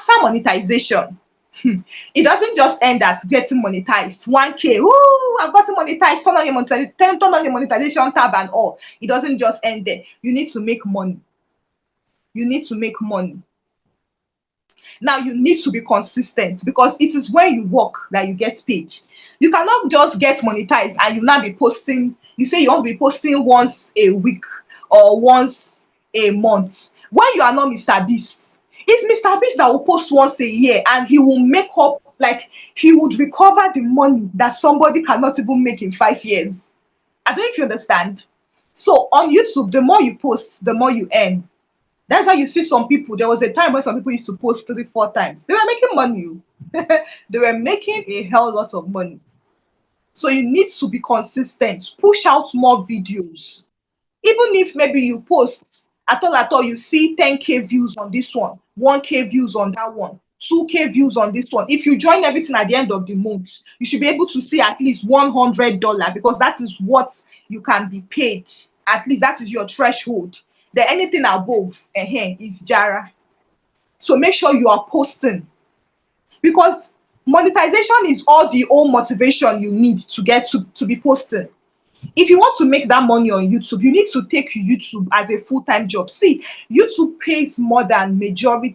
after monetization, it doesn't just end at getting monetized. 1K, ooh, I've gotten monetized, turn on your monetization tab and all. It doesn't just end there. You need to make money. You need to make money. Now you need to be consistent, because it is when you work that you get paid. You cannot just get monetized and you now be posting. You say you want to be posting once a week or once a month. When you are not Mr. Beast, it's Mr. Beast that will post once a year and he will make up, like he would recover the money that somebody cannot even make in 5 years. I don't know if you understand. So on YouTube, the more you post, the more you earn. That's why you see some people. There was a time when some people used to post 3, 4 times. They were making money. They were making a hell lot of money. So you need to be consistent. Push out more videos. Even if maybe you post at all, you see 10K views on this one, 1K views on that one, 2K views on this one. If you join everything at the end of the month, you should be able to see at least $100, because that is what you can be paid. At least that is your threshold. Then anything above is Jara. So make sure you are posting, because monetization is all the old motivation you need to get to be posting. If you want to make that money on YouTube, you need to take YouTube as a full-time job. See, YouTube pays more than majority,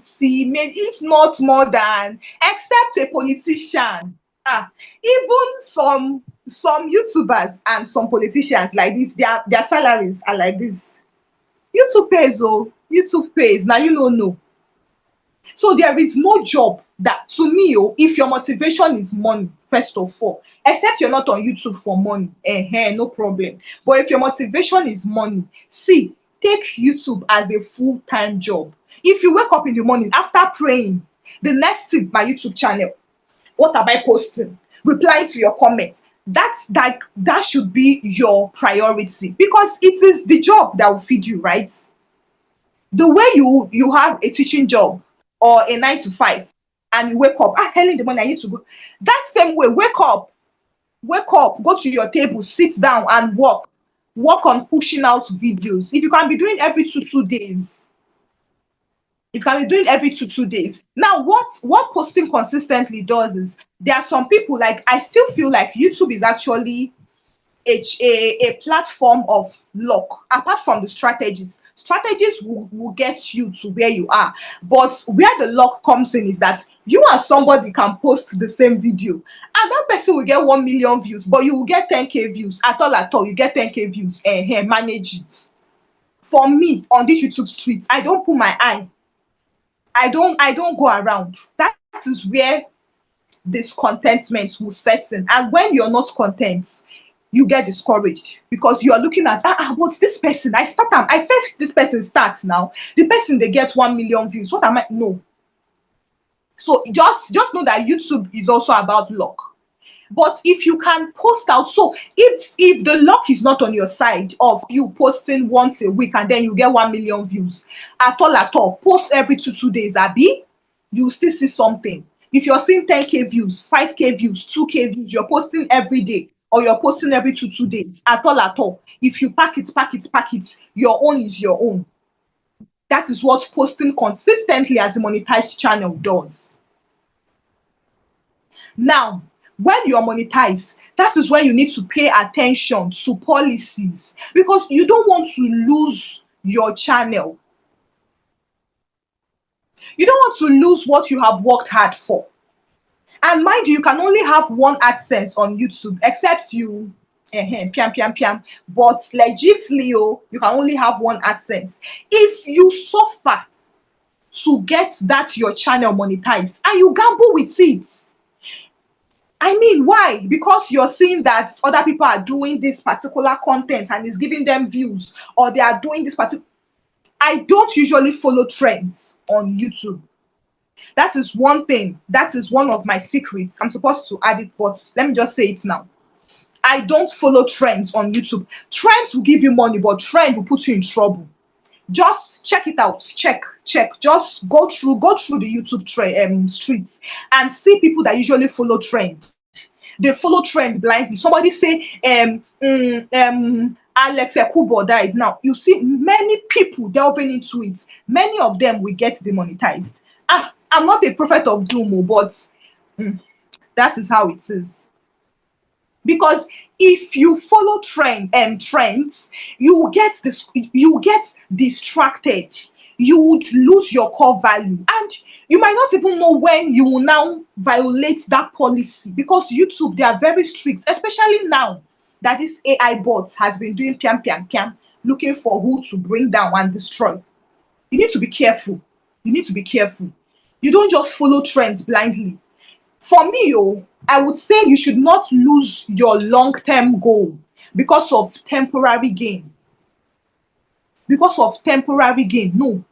if not more than, except a politician. Even some YouTubers and some politicians like this, their salaries are like this. YouTube pays, oh, YouTube pays. Now you don't know. So there is no job that, to me, oh, if your motivation is money, first of all, except you're not on YouTube for money, no problem. But if your motivation is money, see, take YouTube as a full-time job. If you wake up in the morning after praying, the next thing, my YouTube channel, what am I posting? Reply to your comments. That should be your priority, because it is the job that will feed you, right? The way you have a teaching job or a 9 to 5, and you wake up, early in the morning, I need to go. That same way, wake up, go to your table, sit down and work on pushing out videos. If you can be doing every two days, now what posting consistently does is, there are some people, like, I still feel like YouTube is actually a platform of luck. Apart from the strategies will get you to where you are, but where the luck comes in is that you and somebody can post the same video and that person will get 1 million views, but you will get 10K views. At all, you get 10K views. Manage it. For me, on this YouTube street, I don't put my eye. I don't go around. That is where discontentment will set in. And when you're not content, you get discouraged, because you are looking at, what's this person? I first this person starts now. The person, they get 1 million views. What am I? No. So just know that YouTube is also about luck. But if you can post out, so if the luck is not on your side of you posting once a week and then you get 1 million views, at all, post every two days, Abby, you still see something. If you're seeing 10K views, 5K views, 2K views, you're posting every day, or you're posting every two days, at all. If you pack it, your own is your own. That is what posting consistently as a monetized channel does. Now, when you're monetized, that is when you need to pay attention to policies, because you don't want to lose your channel. You don't want to lose what you have worked hard for. And mind you can only have one AdSense on YouTube, except you, piam. But legitly, you can only have one AdSense. If you suffer to get that your channel monetized and you gamble with it, I mean, why? Because you're seeing that other people are doing this particular content and it's giving them views, or they are doing this particular. I don't usually follow trends on YouTube. That is one thing. That is one of my secrets. I'm supposed to add it, but let me just say it now. I don't follow trends on YouTube. Trends will give you money, but trend will put you in trouble. Just check it out. Check. Just go through the YouTube streets and see people that usually follow trend. They follow trend blindly. Somebody say Alex Ekubo died. Now you see many people delving into it. Many of them will get demonetized. I'm not a prophet of doom, but mm, that is how it is. Because if you follow trends, you will get this, you will get distracted, you would lose your core value, and you might not even know when you will now violate that policy, because YouTube, they are very strict, especially now that this AI bot has been doing piam piam piam, looking for who to bring down and destroy. You need to be careful. You need to be careful. You don't just follow trends blindly. For me, I would say you should not lose your long-term goal because of temporary gain. Because of temporary gain. No.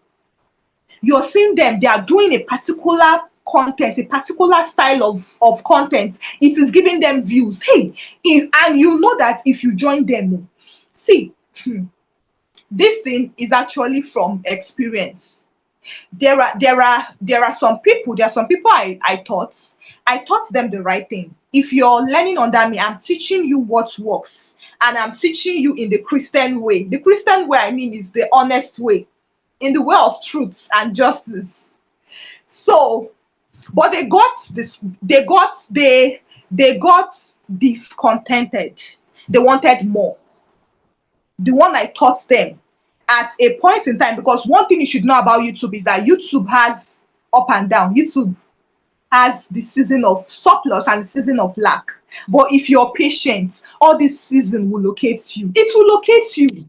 You're seeing them, they are doing a particular content, a particular style of content. It is giving them views. Hey, and you know that if you join them, see, this thing is actually from experience. There are some people I taught them the right thing. If you're learning under me, I'm teaching you what works, and I'm teaching you in the Christian way. The Christian way, I mean, is the honest way, in the way of truth and justice. So, but they got discontented. They wanted more. The one I taught them at a point in time, because one thing you should know about YouTube is that YouTube has up and down. YouTube has the season of surplus and the season of lack. But if you're patient, all this season will locate you. It will locate you.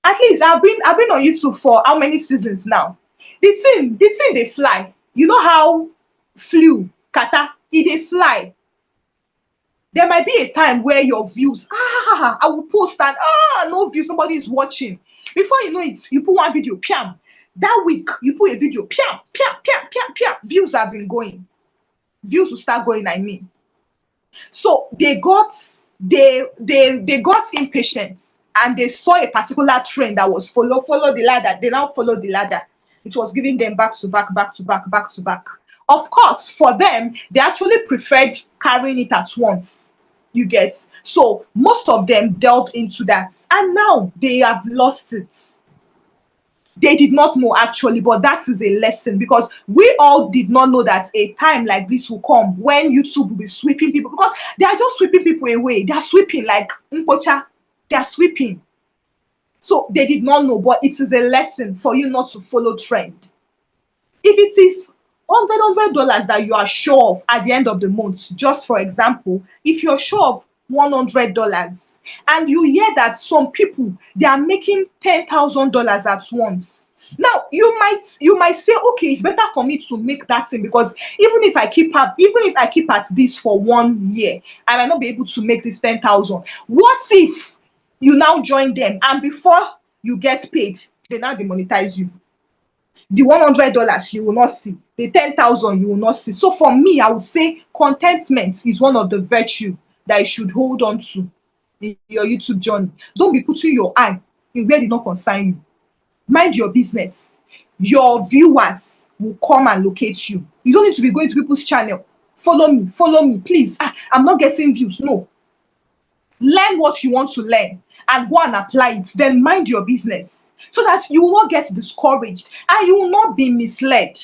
At least I've been on YouTube for how many seasons now? The thing they fly. You know how flu, kata, they fly. There might be a time where your views, I will post and no views, nobody is watching. Before you know it, you put one video, piam. That week, you put a video, piam, piam, piam, piam, piam. Views have been going. Views will start going, I mean. So they got impatient, and they saw a particular trend that was follow the ladder. They now follow the ladder. It was giving them back to back, back to back, back to back. Of course, for them, they actually preferred carrying it at once. You get, so most of them delved into that, and now they have lost it. They did not know actually, but that is a lesson, because we all did not know that a time like this will come when YouTube will be sweeping people, because they are just sweeping people away. They are sweeping like Mpocha. They are sweeping. So they did not know, but it is a lesson for you not to follow trend. If it is $100 that you are sure of at the end of the month, just for example, if you're sure of $100 and you hear that some people, they are making $10,000 at once, now you might say, okay, it's better for me to make that thing, because even if I keep at this for 1 year, I might not be able to make this 10,000. What if you now join them, and before you get paid, they now demonetize you? The $100 you will not see, the 10,000 you will not see. So for me, I would say contentment is one of the virtue that you should hold on to in your YouTube journey. Don't be putting your eye in where did not concern you. Mind your business. Your viewers will come and locate you. You don't need to be going to people's channel. Follow me, please. I'm not getting views. No. Learn what you want to learn and go and apply it. Then mind your business, so that you will not get discouraged and you will not be misled.